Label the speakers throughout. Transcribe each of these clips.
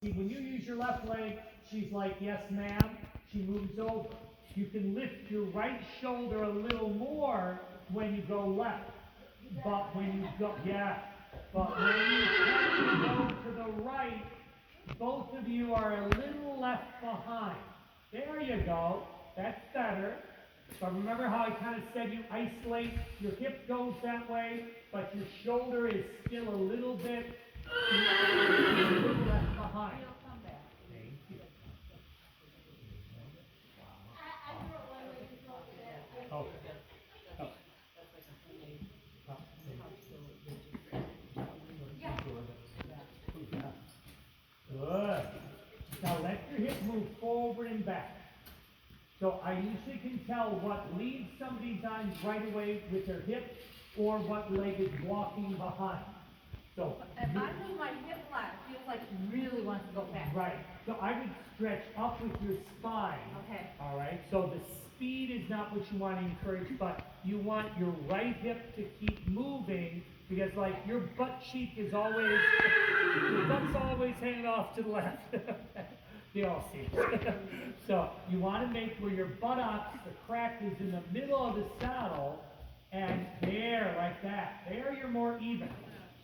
Speaker 1: See, when you use your left leg, she's like, yes, ma'am. She moves over. You can lift your right shoulder a little more when you go left. But when you go, yeah. But when you go to the right, both of you are a little left behind. There you go. That's better. But remember how I kind of said you isolate, your hip goes that way, but your shoulder is still a little bit left behind. Thank you. Okay. Good. Now let your hip move forward and back. So I usually can tell what leads somebody's on right away with their hip or what leg is walking behind. So
Speaker 2: if I move my hip flat, it feels like it really wants to go fast.
Speaker 1: right. So I would stretch up with your spine.
Speaker 2: Okay.
Speaker 1: All right. So the speed is not what you want to encourage, but you want your right hip to keep moving because like your butt cheek is always, your butt's always hanging off to the left. They all see it. So you want to make where your buttocks, the crack is in the middle of the saddle, and there, like that. There you're more even.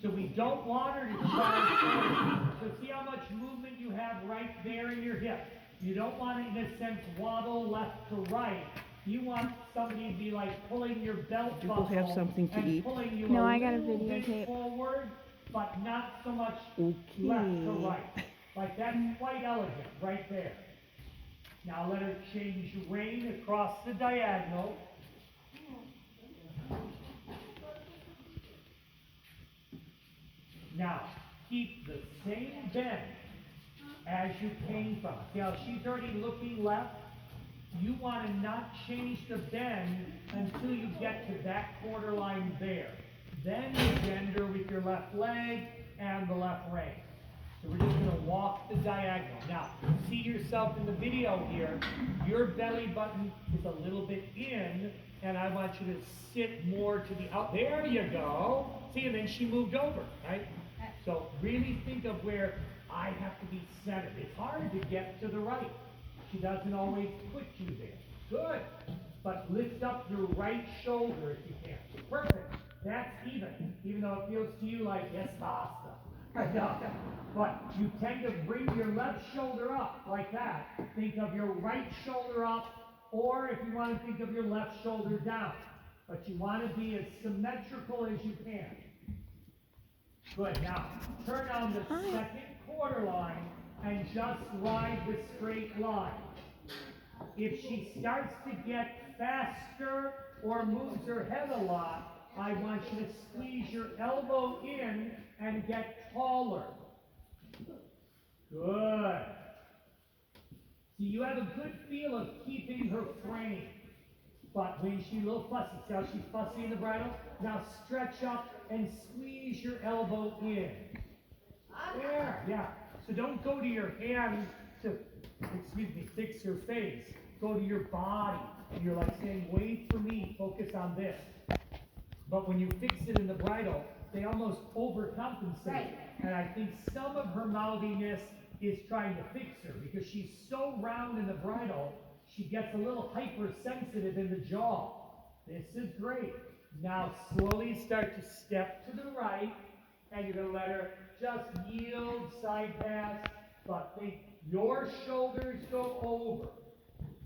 Speaker 1: So we don't want her to try forward. So see how much movement you have right there in your hip. You don't want it, in a sense, waddle left to right. You want somebody to be like pulling your belt buckle
Speaker 3: have something to
Speaker 1: and
Speaker 3: eat?
Speaker 1: pulling you
Speaker 4: No,
Speaker 1: a
Speaker 4: I got a
Speaker 1: little bit
Speaker 4: videotape.
Speaker 1: forward, but not so much
Speaker 3: Okay.
Speaker 1: left to right. Like that's quite elegant right there. Now let her change rein across the diagonal. Now, keep the same bend as you came from. See how she's already looking left? You want to not change the bend until you get to that quarter line there. Then you bend her with your left leg and the left rein. So we're just going to walk the diagonal. Now, see yourself in the video here. Your belly button is a little bit in, and I want you to sit more to the out. There you go. See, and then she moved over, right? So really think of where I have to be centered. It's hard to get to the right. She doesn't always put you there. Good. But lift up your right shoulder if you can. Perfect. That's even though it feels to you like, yes, basta. But you tend to bring your left shoulder up like that. Think of your right shoulder up, or if you want to think of your left shoulder down. But you want to be as symmetrical as you can. Good. Now, turn on the second quarter line and just ride the straight line. If she starts to get faster or moves her head a lot, I want you to squeeze your elbow in and get taller. Good. See, you have a good feel of keeping her frame. But when she's a little fussy, see how she's fussy in the bridle? Now stretch up and squeeze your elbow in. There, yeah. So don't go to your hand to, fix your face. Go to your body. And you're like saying, wait for me, focus on this. But when you fix it in the bridle, they almost overcompensate.
Speaker 2: Right.
Speaker 1: And I think some of her mouthiness is trying to fix her because she's so round in the bridle, she gets a little hypersensitive in the jaw. This is great. Now slowly start to step to the right, and you're going to let her just yield, side pass, but think your shoulders go over.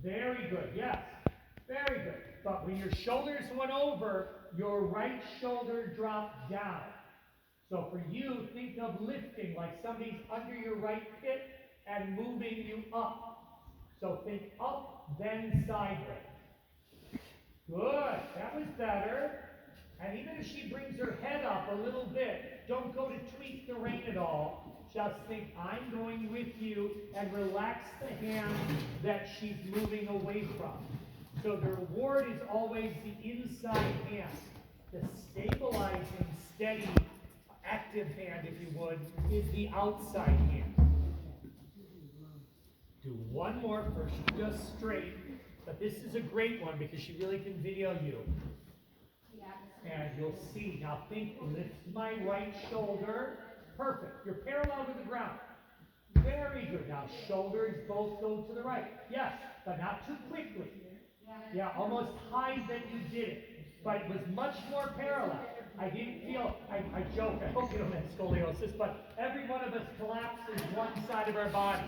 Speaker 1: Very good, yes. Very good. But when your shoulders went over, your right shoulder dropped down. So for you, think of lifting like somebody's under your right hip and moving you up. So think up, then sideways. Good. That was better. And even if she brings her head up a little bit, don't go to tweak the rein at all. Just think, I'm going with you, and relax the hand that she's moving away from. So the reward is always the inside hand. The stabilizing, steady, active hand, if you would, is the outside hand. Do one more first, just straight. But this is a great one because she really can video you. And you'll see. Now think, lift my right shoulder. Perfect. You're parallel to the ground. Very good. Now shoulders both go to the right. Yes, but not too quickly. Yeah, almost higher than you did it. But it was much more parallel. I didn't feel, I joke, I hope you don't have scoliosis, but every one of us collapses one side of our body.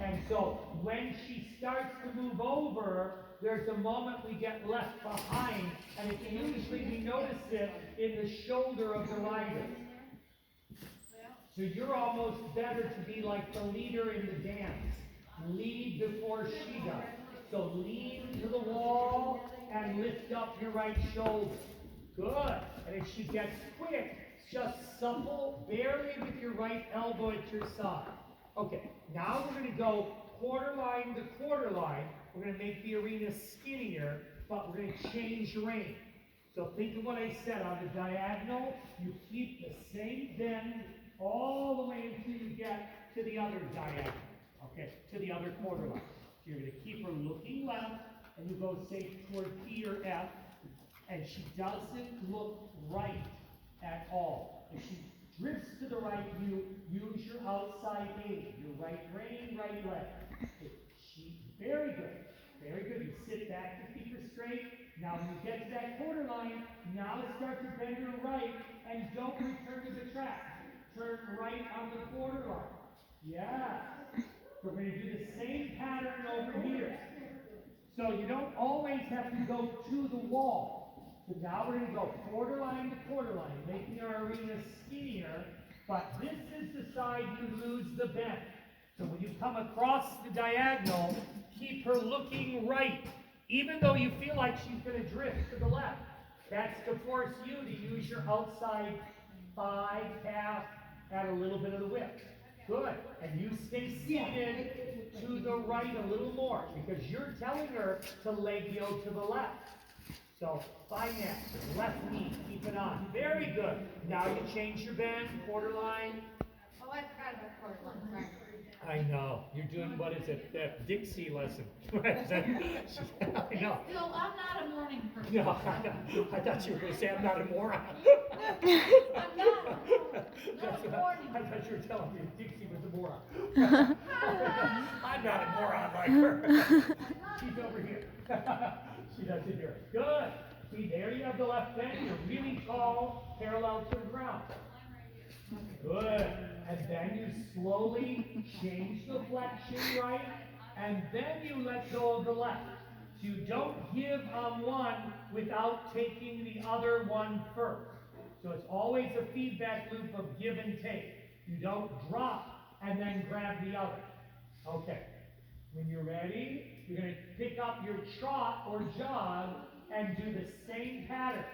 Speaker 1: And so when she starts to move over, there's a moment we get left behind, and it's usually, we notice it in the shoulder of the rider. So you're almost better to be like the leader in the dance. Lead before she does. So lean to the wall and lift up your right shoulder. Good. And if she gets quick, just supple, barely with your right elbow at your side. Okay, now we're going to go quarter line to quarter line. We're going to make the arena skinnier, but we're going to change range. So think of what I said. On the diagonal, you keep the same bend all the way until you get to the other diagonal. Okay, to the other quarter line. So you're going to keep her looking left, and you go, say, toward P or F, and she doesn't look right at all. If she drifts to the right, you use your outside aid, your right rein, right leg. Very good. Very good. You sit back to keep her straight. Now when you get to that quarter line, now start to bend her right, and don't return to the track. Turn right on the quarter line. Yeah. We're going to do the same pattern over here. So you don't always have to go to the wall. So now we're going to go quarter line to quarter line, making our arena skinnier, but this is the side you lose the bend. So when you come across the diagonal, keep her looking right, even though you feel like she's going to drift to the left. That's to force you to use your outside thigh, calf, add a little bit of the whip. Good. And you stay seated to the right a little more, because you're telling her to leg go to the left. So, finance, left knee, keep it on. Very good. Now you change your bend, quarter line.
Speaker 2: Oh, I forgot about quarter line, sorry.
Speaker 1: I know. You're doing, what is it, that Dixie lesson. I know.
Speaker 2: Still, I'm not a morning person.
Speaker 1: No, I thought you were going to say I'm not a moron.
Speaker 2: I'm not a morning.
Speaker 1: I thought you were telling me Dixie was a moron. I'm not a moron like her. She's over here. She doesn't hear it. Good. See, there you have the left bend. You're really tall, parallel to the ground. Good. And then you slowly change the flexion right, and then you let go of the left. So you don't give on one without taking the other one first. So it's always a feedback loop of give and take. You don't drop and then grab the other. Okay. When you're ready, you're going to pick up your trot or jog and do the same pattern.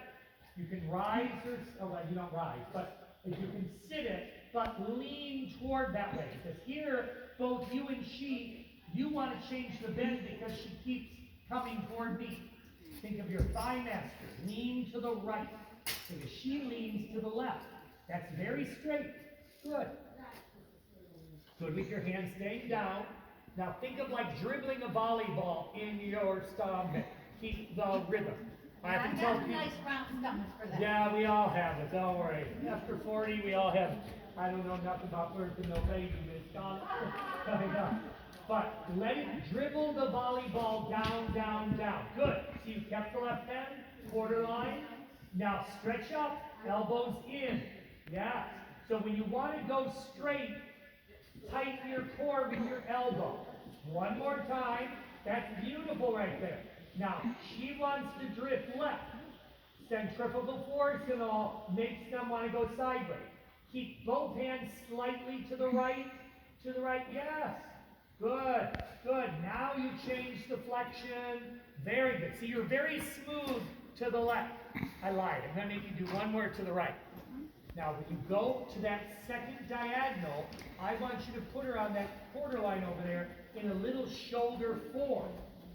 Speaker 1: You can rise or, oh, well, you don't rise, but if you can sit it, but lean toward that way. Because here, both you and she, you want to change the bend because she keeps coming toward me. Think of your thigh master. Lean to the right. Because she leans to the left. That's very straight. Good. Good with your hands staying down. Now think of like dribbling a volleyball in your stomach. Keep the rhythm. I have to tell people.
Speaker 2: Nice round stomach for that.
Speaker 1: Yeah, we all have it. Don't worry. After 40, we all have. I don't know nothing about birth and no baby, but it's gone coming up. But let it dribble the volleyball down, down, down. Good. So you kept the left hand, quarter line. Now stretch up, elbows in. Yeah. So when you want to go straight, tighten your core with your elbow. One more time. That's beautiful right there. Now, she wants to drift left. Centrifugal force and all makes them want to go sideways. Keep both hands slightly to the right. To the right, yes. Good, good. Now you change the flexion. Very good. See, you're very smooth to the left. I lied. I'm going to make you do one more to the right. Now, when you go to that second diagonal, I want you to put her on that quarter line over there in a little shoulder form.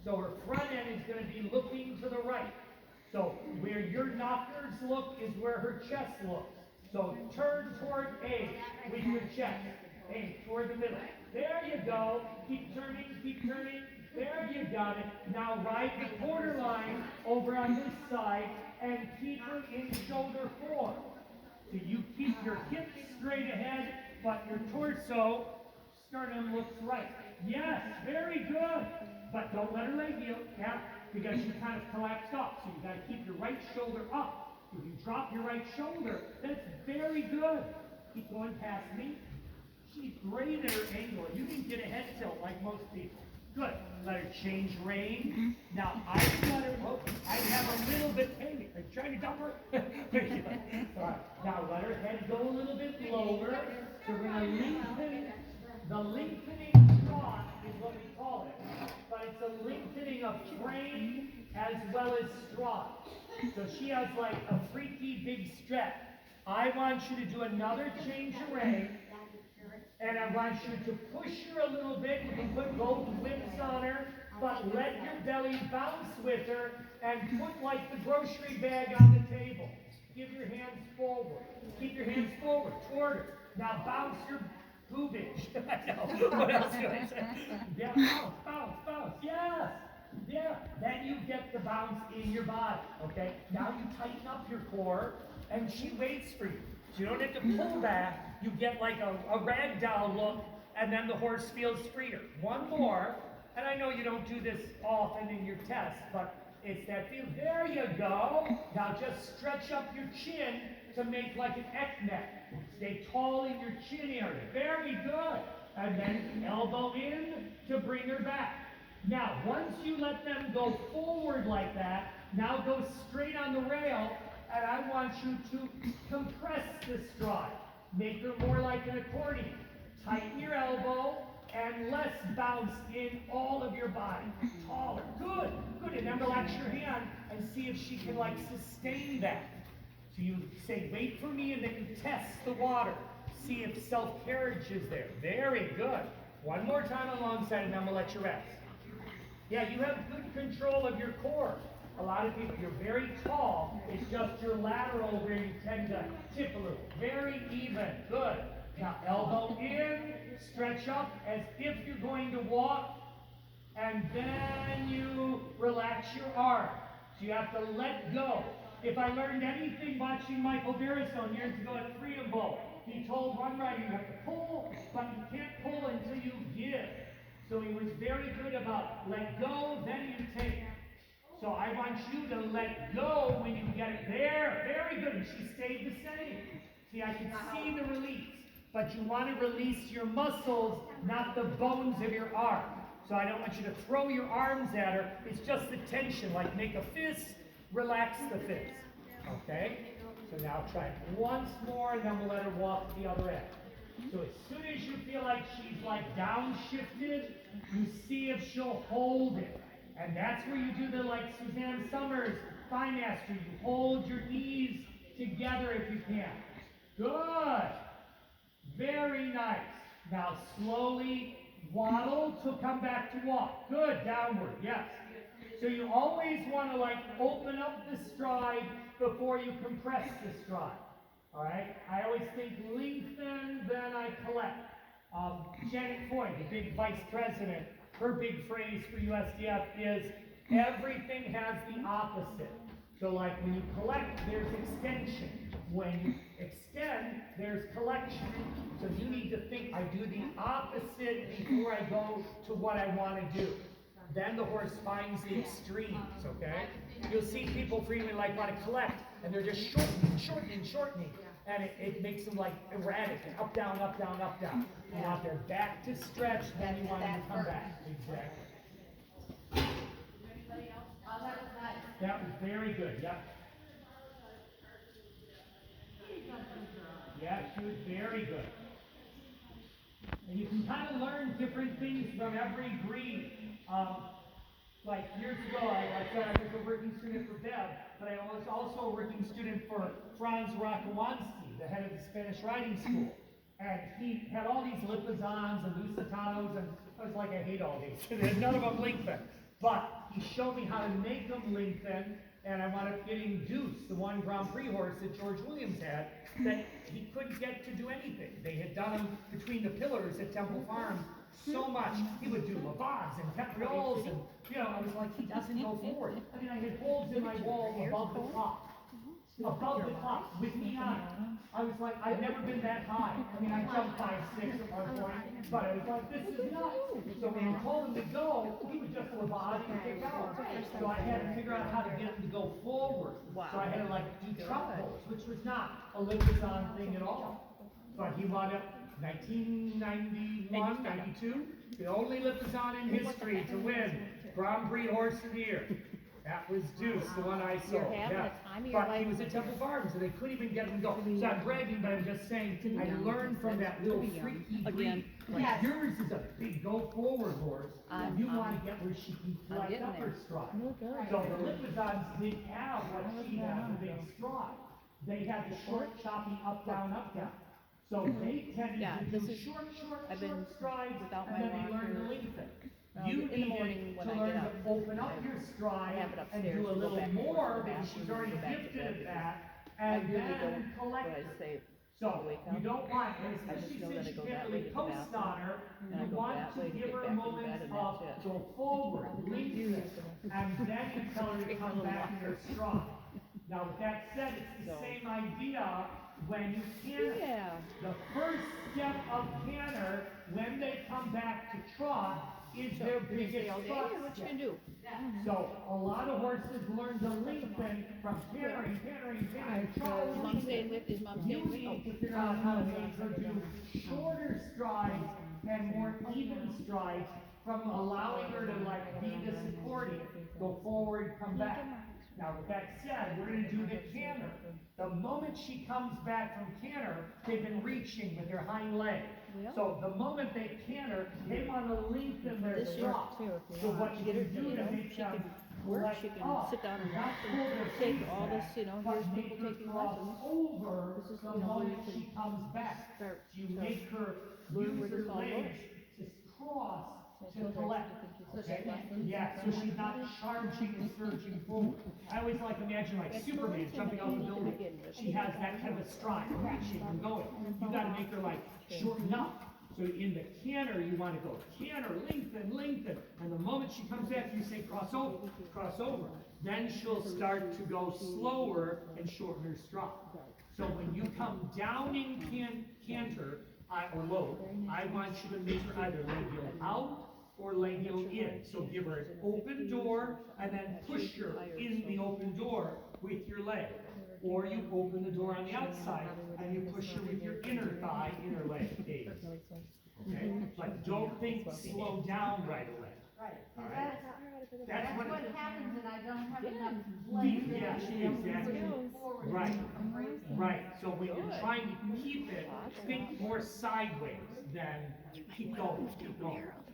Speaker 1: So her front end is going to be looking to the right. So where your knockers look is where her chest looks. So turn toward A with your chest. A, toward the middle. There you go. Keep turning, keep turning. There you got it. Now ride the quarter line over on this side and keep her in shoulder form. So you keep your hips straight ahead, but your torso sternum looks right. Yes, very good. But don't let her leg yield, yeah, because she kind of collapsed up. So you gotta keep your right shoulder up. If you drop your right shoulder, that's very good. Keep going past me. She's great at her angle. You can get a head tilt like most people. Good. Let her change range. Now I let her, oh, I have a little bit, hey, are you trying to dump her? There you go. All right. Now let her head go a little bit lower. So we're gonna lengthen. The lengthening trot is what we call it. But it's a lengthening of frame as well as strut. So she has like a freaky big stretch. I want you to do another change of range. And I want you to push her a little bit. You can put both whips on her, but let your belly bounce with her and put like the grocery bag on the table. Give your hands forward. Keep your hands forward toward her. Now bounce your boobage. I know. What else do I say? Yeah, bounce, bounce, bounce. Yes. Yeah. Then you get the bounce in your body. Okay? Now you tighten up your core and she waits for you. So you don't have to pull back. You get like a ragdoll look, and then the horse feels freer. One more, and I know you don't do this often in your test, but it's that feel. There you go. Now just stretch up your chin to make like an neck. Stay tall in your chin area. Very good. And then elbow in to bring her back. Now, once you let them go forward like that, now go straight on the rail, and I want you to compress the stride. Make her more like an accordion. Tighten your elbow and less bounce in all of your body. Taller. Good. Good. And then relax your hand and see if she can like sustain that. So you say, wait for me, and then you test the water. See if self-carriage is there. Very good. One more time alongside, and then we'll let you rest. Yeah, you have good control of your core. A lot of people, you're very tall. It's just your lateral where you tend to tip a little. Very even. Good. Now elbow in, stretch up as if you're going to walk, and then you relax your arm. So you have to let go. If I learned anything watching Michael Barristone years ago at Freedom Bowl, he told one rider you have to pull, but you can't pull until you give. So he was very good about let go, then you take. So I want you to let go when you get it there. Very good. And she stayed the same. See, I can see the release. But you want to release your muscles, not the bones of your arm. So I don't want you to throw your arms at her. It's just the tension. Like make a fist, relax the fist. Okay? So now try it once more, and then we'll let her walk the other end. So as soon as you feel like she's like downshifted, you see if she'll hold it. And that's where you do the like Suzanne Summers, Thigh Master. You hold your knees together if you can. Good. Very nice. Now slowly waddle to come back to walk. Good. Downward. Yes. So you always want to like open up the stride before you compress the stride. All right? I always think lengthen, then I collect. Janet Foy, the big vice president, her big phrase for USDF is everything has the opposite. So like when you collect, there's extension. When you extend, there's collection. So you need to think, I do the opposite before I go to what I want to do. Then the horse finds the extremes, okay? You'll see people freely like want to collect, and they're just shortening. And it makes them like erratic, and up, down, up, down, up, down. You want their back to stretch, then you want them to come back. Exactly. That was very good, yep. Yeah, she was very good. And you can kind of learn different things from every breed. Like years ago, I said I was a working student for Bev, but I was also a working student for Franz Rakawanski, the head of the Spanish riding school. And he had all these Lipizans and Lusitanos, and I was like, I hate all these. None of them lengthen. But he showed me how to make them lengthen, and I wound up getting Deuce, the one Grand Prix horse that George Williams had, that he couldn't get to do anything. They had done him between the pillars at Temple Farm so much. He would do Lavans and Caprioles, and I was like, he doesn't go forward. I mean, I had holes in my wall above the top. above the top, with me on it. I was like, I've never been that high. I mean, I jumped 5'6" at one point, but I was like, this is nuts. So when we told him to go, he would just lobotomy and kick out. So I had to figure out how to get him to go forward. So I had to like do truck pulls, which was not a lipizzan thing at all. But he wound up 1991, 92, the only lipizzan in history to win Grand Prix Horse of the Year. That was Deuce, the one I saw. Yeah. But he was at Temple Gardens, and they couldn't even get him to go. So I'm bragging, but I'm just saying, I learned from that little freaky breed. Like yours is a big go-forward horse, and you want to get where she can flex up her stride. So the lipizzans didn't have what she had, the big stride. They had the short, choppy, up, down, up, down. So they tended to do short strides, and then they learned to lengthen. You needed to learn to open up your stride and do a little more, because she's already gifted at that, and then collect her. So, you don't want, especially since you can't really post on her, you want to give her a moment of go forward, lengthen, and then you tell her to come back in her stride. Now, with that said, it's the same idea when you canter. The first step of canter, when they come back to trot, is their biggest trot step. So, a lot of horses learn to lengthen from cantering, trot, you need to figure out how to make her do shorter strides and more even strides from allowing her to like be the supporting, go forward, come back. Now, with that said, we're gonna do the canter. The moment she comes back from canter, they've been reaching with their hind leg. So the moment they canter, they wanna lengthen their trot. So what you can do to make them let
Speaker 3: she can
Speaker 1: up,
Speaker 3: sit down and
Speaker 1: not
Speaker 3: watch
Speaker 1: pull their
Speaker 3: and take
Speaker 1: face
Speaker 3: all
Speaker 1: back,
Speaker 3: this, you know,
Speaker 1: but
Speaker 3: here's
Speaker 1: make
Speaker 3: people
Speaker 1: her
Speaker 3: taking
Speaker 1: cross
Speaker 3: lessons.
Speaker 1: over
Speaker 3: This is,
Speaker 1: the
Speaker 3: you know, where
Speaker 1: moment
Speaker 3: you
Speaker 1: she
Speaker 3: can
Speaker 1: comes back.
Speaker 3: start
Speaker 1: You
Speaker 3: to
Speaker 1: make her
Speaker 3: learn where
Speaker 1: use her
Speaker 3: this all
Speaker 1: legs
Speaker 3: goes.
Speaker 1: to cross to
Speaker 3: told her
Speaker 1: collect.
Speaker 3: to think she's
Speaker 1: Okay?
Speaker 3: such a lesson.
Speaker 1: Yeah, so she's not charging and surging forward. I always like imagine like Superman jumping off a building. She has that kind of a stride, reaching and going. You gotta make her like shorten up. So in the canter, you wanna go canter, lengthen, and the moment she comes back, you say cross over. Then she'll start to go slower and shorten her stride. So when you come down in canter, or low, I want you to make her either leg heel out or leg heel in. So give her an open door and then push her in the open door with your leg. Or you open the door on the outside and you push her with your inner thigh, inner leg gaze. Okay? But don't think slow down right away.
Speaker 2: Right.
Speaker 1: Alright?
Speaker 2: That's
Speaker 1: That's
Speaker 2: what
Speaker 1: what,
Speaker 2: happens when I don't have enough legs.
Speaker 1: yeah, exactly.
Speaker 2: Forward.
Speaker 1: Right, right. So when you're trying to keep it, think more sideways than keep going.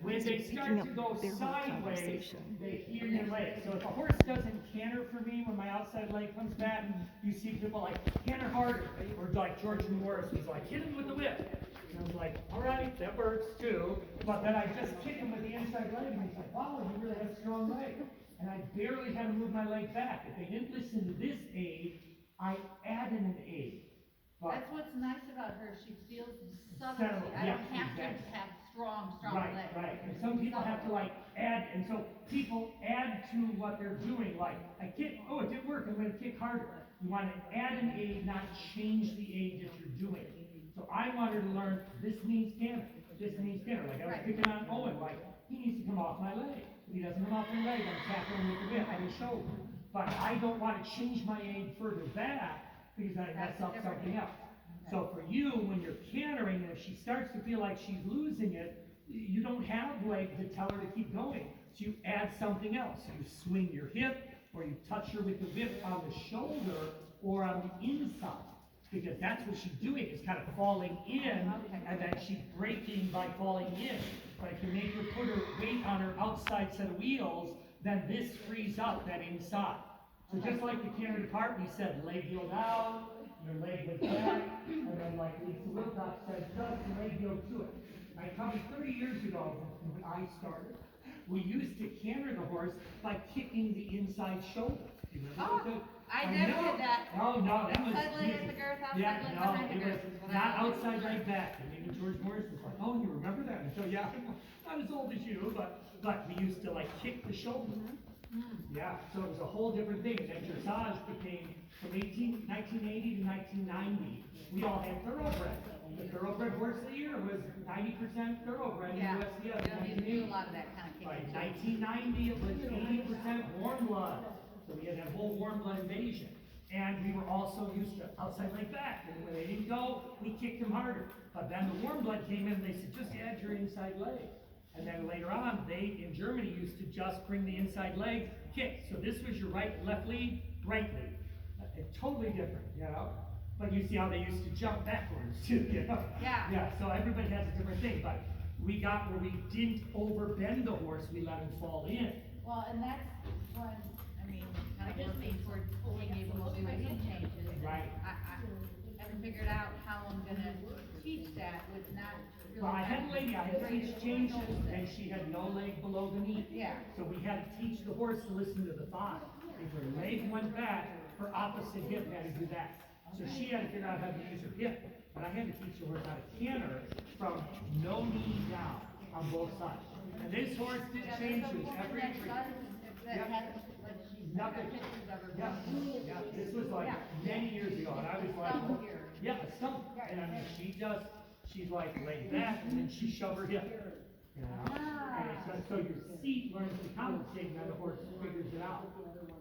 Speaker 1: When they start to go sideways, they hear your leg. So if a horse doesn't canter for me when my outside leg comes back, you see people like canter harder, or like George Morris was like, hit him with the whip. And I was like, all right, that works too. But then I just kick him with the inside leg, and he's like, wow, you really have a strong leg. And I barely had to move my leg back. If they didn't listen to this aid, I added an aid. But
Speaker 2: That's what's nice about her, she feels
Speaker 1: Settled,
Speaker 2: subtlety. I
Speaker 1: yeah,
Speaker 2: don't have to
Speaker 1: exactly.
Speaker 2: have strong
Speaker 1: right,
Speaker 2: legs.
Speaker 1: right. And some people have to like add, and so people add to what they're doing. Like, I kick, oh, it didn't work, I'm gonna kick harder. You want to add an aid, not change the aid that you're doing. So I wanted to learn, this means canter, this means canter. Like I was picking on Owen, like, he needs to come off my leg. If he doesn't come off my leg, I'm tapping him with the whip on his shoulder. But I don't want to change my aid further back because I mess up something else. So for you, when you're cantering, if she starts to feel like she's losing it, you don't have leg to tell her to keep going. So you add something else. You swing your hip, or you touch her with the whip on the shoulder or on the inside. Because that's what she's doing, is kind of falling in, and then she's braking by falling in. But if you make her put her weight on her outside set of wheels, then this frees up that inside. So just like the canter part, we said leg heel down, your leg was back, and then like Lisa Wilcox said, just leg heel to it. Like probably 30 years ago, when I started, we used to canter the horse by kicking the inside shoulder. Do you remember that?
Speaker 2: I never did that.
Speaker 1: Oh, no, that was.
Speaker 2: Outside leg at the girth, outside
Speaker 1: Yeah,
Speaker 2: leg
Speaker 1: no,
Speaker 2: behind the
Speaker 1: it
Speaker 2: girth.
Speaker 1: was
Speaker 2: is what
Speaker 1: not
Speaker 2: I always
Speaker 1: outside
Speaker 2: did.
Speaker 1: leg back, and even George Morris was like, oh, you remember that? And so, yeah, not as old as you, but we used to like kick the shoulder. Yeah, so it was a whole different thing, and then dressage became, from 1980 to 1990, we all had thoroughbred. The thoroughbred horse of the year was 90% thoroughbred in
Speaker 2: Yeah,
Speaker 1: USDA
Speaker 2: we
Speaker 1: in
Speaker 2: don't need to do
Speaker 1: 1980.
Speaker 2: a lot of that kind of
Speaker 1: By
Speaker 2: kicking.
Speaker 1: 1990, it was 80% warm blood, so we had that whole warm blood invasion. And we were also used to outside leg back, and when they didn't go, we kicked them harder. But then the warm blood came in, and they said, just add your inside leg. And then later on, they, in Germany, used to just bring the inside leg kick. So this was your left lead, right lead. Totally different, you know? But you see how they used to jump backwards too, you know?
Speaker 2: Yeah.
Speaker 1: Yeah, so everybody has a different thing, but we got where we didn't overbend the horse, we let him fall in.
Speaker 2: Well, and that's when, I mean, kind of working towards being able to do any changes.
Speaker 1: Right.
Speaker 2: I haven't figured out how I'm gonna teach that with not really.
Speaker 1: Well, I had a lady, I had to teach changes,
Speaker 2: having-
Speaker 1: and she had no leg below the knee.
Speaker 2: Yeah.
Speaker 1: So we had to teach the horse to listen to the thigh. If her leg went back, her opposite hip had to do that. So she had to figure out how to use her hip, but I had to teach the horse how to canter from no knee down on both sides. And this horse did
Speaker 2: Yeah,
Speaker 1: changes
Speaker 2: there's a woman
Speaker 1: every
Speaker 2: that
Speaker 1: three.
Speaker 2: does- that
Speaker 1: Yep.
Speaker 2: has, like, she's got
Speaker 1: Nothing.
Speaker 2: pictures of her.
Speaker 1: Yeah, yeah, this was like
Speaker 2: Yeah.
Speaker 1: many years ago, and I was like,
Speaker 2: Stump here.
Speaker 1: yeah, a stump, and I mean, she's like laid back, and then she shoved her hip, you know? And it's, so your seat learns to compensate, and then the horse figures it out.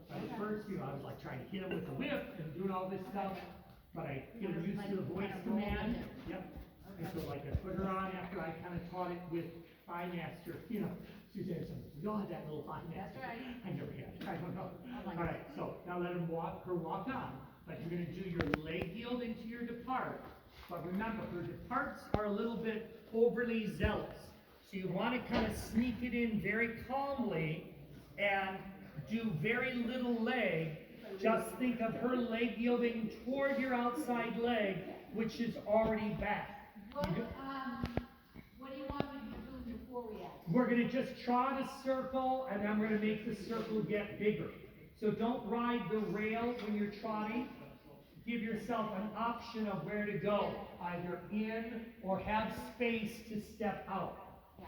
Speaker 1: But at first, you know, I was like trying to hit him with the whip and doing all this stuff, but I get him used to the voice command, yep. And so like I put her on after I kind of taught it with Eye Master, you know, Suzanne said, we all had that little Eye Master.
Speaker 2: That's right.
Speaker 1: I never had, I don't know.
Speaker 2: like
Speaker 1: All right, so now let him walk on, but you're gonna do your leg yield into your depart. But remember, her departs are a little bit overly zealous. So you wanna kind of sneak it in very calmly and do very little leg. Just think of her leg yielding toward your outside leg, which is already back.
Speaker 2: What do you want me to do before we act?
Speaker 1: We're gonna just trot a circle, and then we're gonna make the circle get bigger. So don't ride the rail when you're trotting. Give yourself an option of where to go, either in or have space to step out.
Speaker 2: Yeah.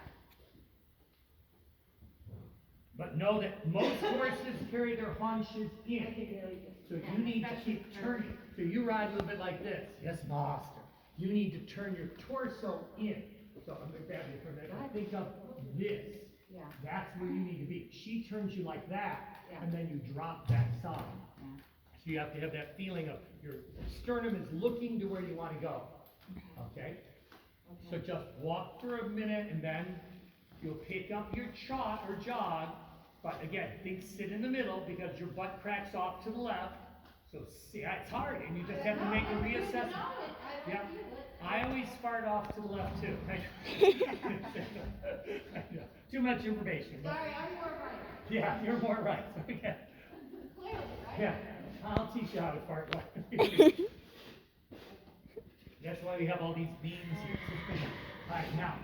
Speaker 1: But know that most horses carry their haunches in, so you need to keep turning. So you ride a little bit like this. Yes, master. You need to turn your torso in. So I'm gonna grab you for a minute. Think of this.
Speaker 2: Yeah.
Speaker 1: That's where you need to be. She turns you like that,
Speaker 2: Yeah.
Speaker 1: and then you drop that side.
Speaker 2: Yeah.
Speaker 1: So you have to have that feeling of your sternum is looking to where you want to go. Okay? So just walk for a minute, and then you'll pick up your trot or jog. But again, think sit in the middle because your butt cracks off to the left. So see, it's hard, and you just have to make a reassessment. Yeah, I always fart off to the left too. Too much information. But
Speaker 2: Sorry, I'm more right.
Speaker 1: yeah, you're more right. Okay.
Speaker 2: Clearly, right?
Speaker 1: Yeah, I'll teach you how to fart left. That's why we have all these beams here. All right, now,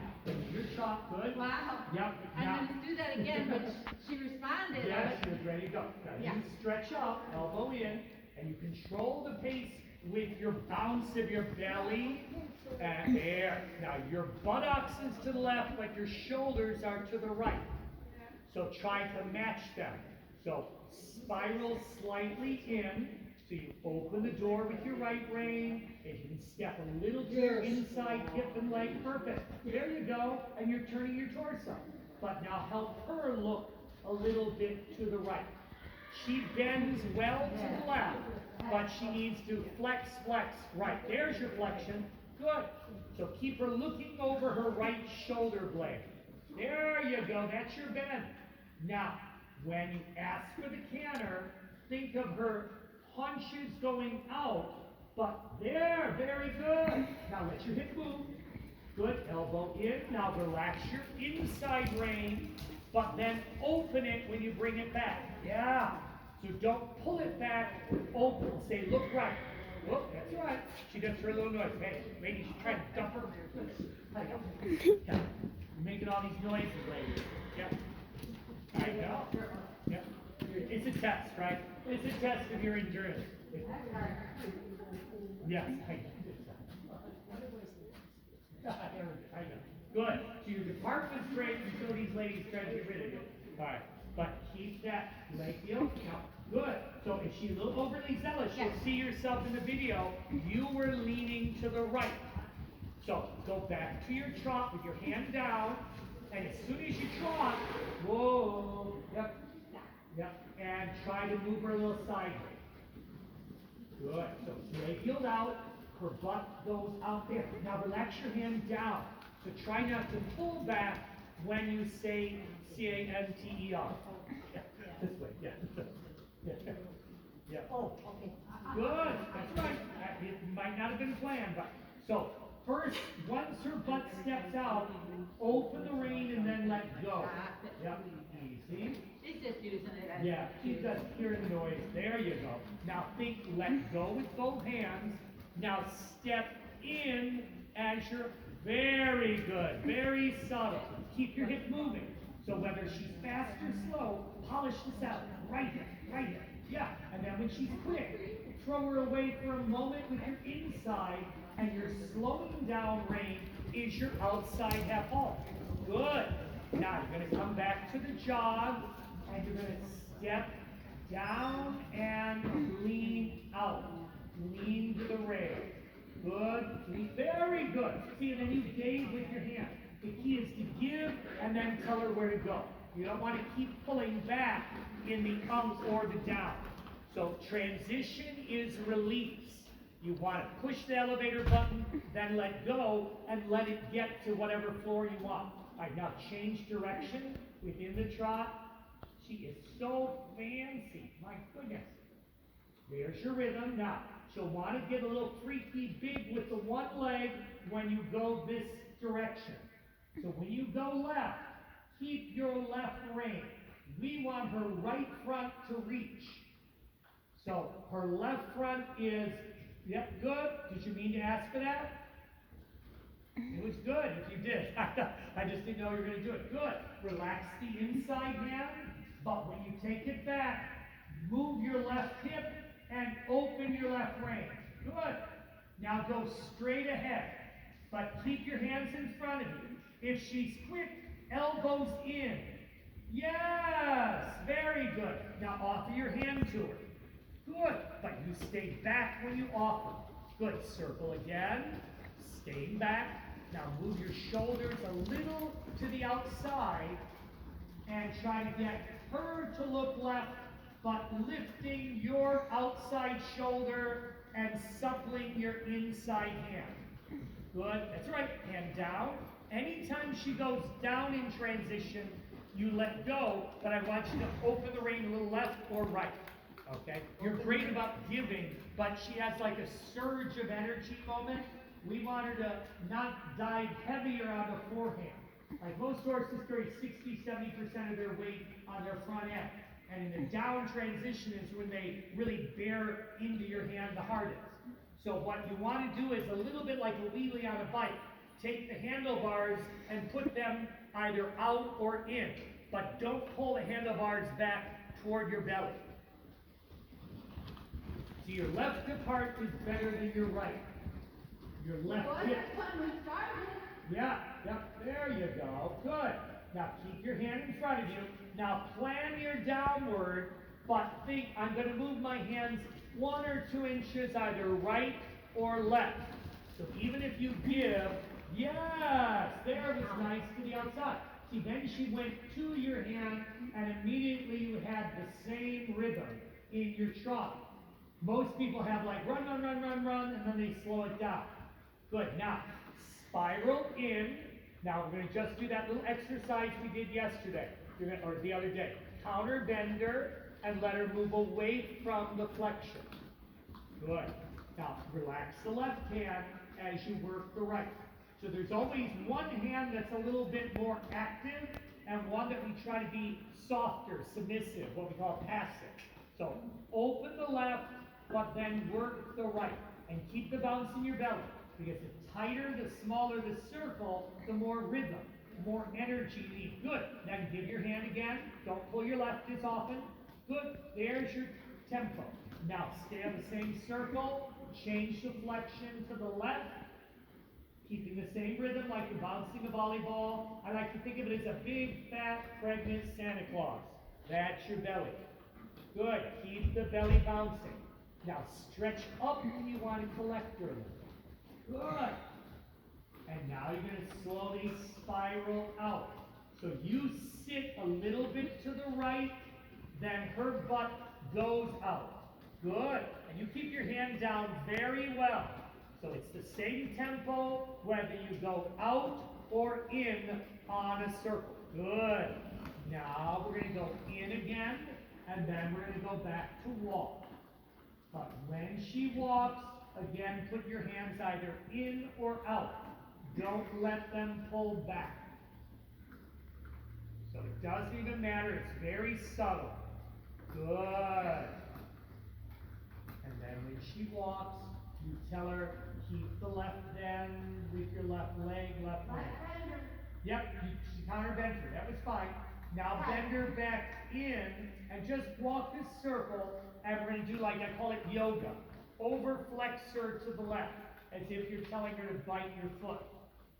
Speaker 1: your trot good?
Speaker 2: Wow.
Speaker 1: Yep.
Speaker 2: I'm
Speaker 1: Now,
Speaker 2: gonna do that again, but she responded.
Speaker 1: yes, you're ready to go. Now
Speaker 2: Yeah.
Speaker 1: you stretch up, elbow in, and you control the pace with your bounce of your belly. And there. Now your buttocks is to the left, but your shoulders are to the right. So try to match them. So spiral slightly in. So you open the door with your right rein, and you can step a little to your inside hip and leg. Perfect. There you go, and you're turning your torso. But now help her look a little bit to the right. She bends well to the left, but she needs to flex right. There's your flexion. Good. So keep her looking over her right shoulder blade. There you go. That's your bend. Now, when you ask for the canter, think of her haunches going out, but there, very good. Now let your hip move. Good, elbow in. Now relax your inside rein, but then open it when you bring it back. Yeah. So don't pull it back, open. Say, look right. Oh, that's right. She does her little noise. Hey, lady, she's trying to dump her. Yeah. You're making all these noises, lady. Yep. I know. Yep. It's a test, right? It's a test of your endurance. Yes, I know. Good. So your department's great until these ladies try to get rid of you. All right. But keep that leg heel. Now, good. So if she's a little overly zealous, you'll see yourself in the video. You were leaning to the right. So go back to your trot with your hand down, and as soon as you trot, whoa, yep, and try to move her a little sideways. Good. So leg heeled out, her butt goes out there. Now relax your hand down. So try not to pull back when you say C-A-N-T-E-R. Yeah, this way, yeah. Yeah.
Speaker 3: Oh, okay.
Speaker 1: Good, that's right. It might not have been planned, but, so, first, once her butt steps out, open the rein and then let go. Yep, easy.
Speaker 2: She's just using it.
Speaker 1: Yeah, she's just hearing the noise. There you go. Now think, let go with both hands. Now step in as you're, very good, very subtle. Keep your hip moving. So whether she's fast or slow, polish this out. Right here. Yeah, and then when she's quick, throw her away for a moment with your inside, and your slowing down rein is your outside half halt. Good. Now you're going to come back to the jog, and you're going to step down and lean out. Lean to the rail. Good. Very good. See, and then you gave with your hand. The key is to give and then tell her where to go. You don't want to keep pulling back in the up or the down. So transition is release. You want to push the elevator button, then let go, and let it get to whatever floor you want. All right, now change direction within the trot. She is so fancy. My goodness. There's your rhythm. Now, she'll want to get a little freaky big with the one leg when you go this direction. So when you go left, keep your left rein. We want her right front to reach. So her left front is, yep, good. Did you mean to ask for that? It was good if you did. I just didn't know you were going to do it. Good. Relax the inside hand, but when you take it back, move your left hip and open your left rein. Good. Now go straight ahead, but keep your hands in front of you. If she's quick, elbows in. Yes, very good. Now offer your hand to her. Good, but you stay back when you offer. Good, circle again. Stay back. Now move your shoulders a little to the outside and try to get her to look left, but lifting your outside shoulder and suppling your inside hand. Good, that's right, hand down. Anytime she goes down in transition, you let go, but I want you to open the rein a little left or right. Okay? You're great about giving, but she has like a surge of energy moment. We want her to not dive heavier on the forehand. Like most horses carry 60-70% of their weight on their front end. And in the down transition is when they really bear into your hand the hardest. So what you want to do is a little bit like a wheelie on a bike. Take the handlebars and put them either out or in. But don't pull the handlebars back toward your belly. So your left hip part is better than your right. Your left hip. Yeah, there you go. Good. Now keep your hand in front of you. Now plan your downward, but think I'm going to move my hands 1 or 2 inches either right or left. So even if you give, yes, there was nice to the outside. See, then she went to your hand, and immediately you had the same rhythm in your trot. Most people have like run, and then they slow it down. Good. Now, spiral in. Now we're going to just do that little exercise we did yesterday, or the other day. Counter bender, and let her move away from the flexion. Good. Now, relax the left hand as you work the right. So there's always one hand that's a little bit more active, and one that we try to be softer, submissive, what we call passive. So open the left, but then work the right. And keep the bounce in your belly. Because the tighter, the smaller the circle, the more rhythm, more energy you need. Good. Then give your hand again. Don't pull your left as often. Good. There's your tempo. Now stay on the same circle. Change the flexion to the left. Keeping the same rhythm like you're bouncing a volleyball. I like to think of it as a big, fat, pregnant Santa Claus. That's your belly. Good. Keep the belly bouncing. Now stretch up when you want to collect your lift. Good. And now you're going to slowly spiral out. So you sit a little bit to the right, then her butt goes out. Good. And you keep your hand down very well. So it's the same tempo whether you go out or in on a circle. Good. Now we're going to go in again, and then we're going to go back to walk. But when she walks, again, put your hands either in or out. Don't let them pull back. So it doesn't even matter. It's very subtle. Good. And then when she walks, you tell her, keep the left bend with your left leg, left leg. Yep, you counter bend her. That was fine. Now bend her back in and just walk this circle, and we're going to do, like I call it yoga. Overflex her to the left, as if you're telling her to bite your foot.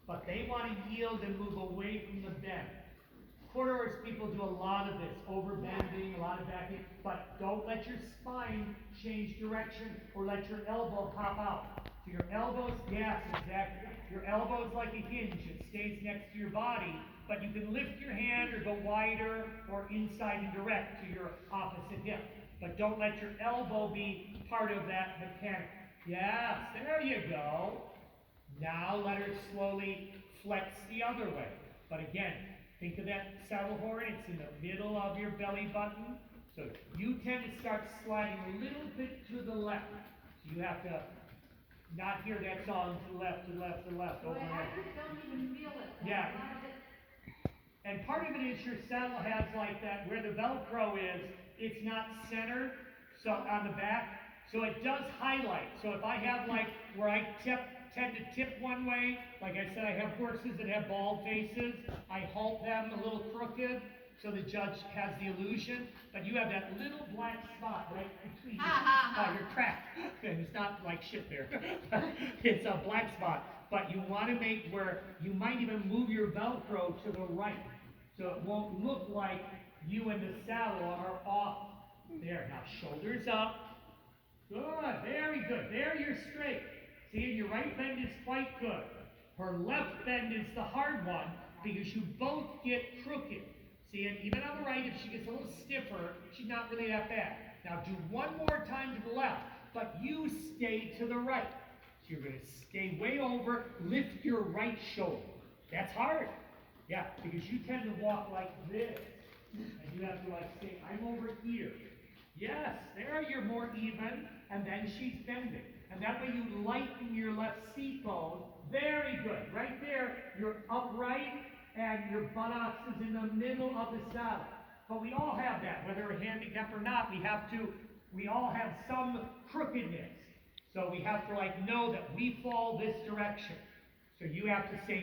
Speaker 1: But they want to yield and move away from the bend. Corridors people do a lot of this, over-bending, a lot of backing, but don't let your spine change direction or let your elbow pop out. So your elbow's, yes, exactly. Your elbow is like a hinge. It stays next to your body, but you can lift your hand or go wider or inside and direct to your opposite hip. But don't let your elbow be part of that mechanic. Yes, there you go. Now let her slowly flex the other way. But again, think of that saddle horn. It's in the middle of your belly button. So you tend to start sliding a little bit to the left. So you have to not hear that song to the left, to the left, to the left, over and over.
Speaker 2: I just don't even feel it.
Speaker 1: Yeah. And part of it is your saddle has like that, where the Velcro is, it's not centered, so on the back, so it does highlight. So if I have like, where I tend to tip one way, like I said, I have horses that have bald faces, I halt them a little crooked, so the judge has the illusion, but you have that little black spot right between your crack, and it's not like shit there, it's a black spot, but you want to make where you might even move your Velcro to the right, so it won't look like you and the saddle are off. There, now shoulders up, good, very good, there you're straight. See, your right bend is quite good. Her left bend is the hard one, because you both get crooked. See, and even on the right, if she gets a little stiffer, she's not really that bad. Now do one more time to the left, but you stay to the right. So you're going to stay way over, lift your right shoulder. That's hard. Yeah, because you tend to walk like this. And you have to like say, I'm over here. Yes, there you're more even, and then she's bending. And that way you lighten your left seat bone. Very good. Right there, you're upright, and your buttocks is in the middle of the saddle. But we all have that, whether we're handicapped or not, we all have some crookedness. So we have to like know that we fall this direction. So you have to say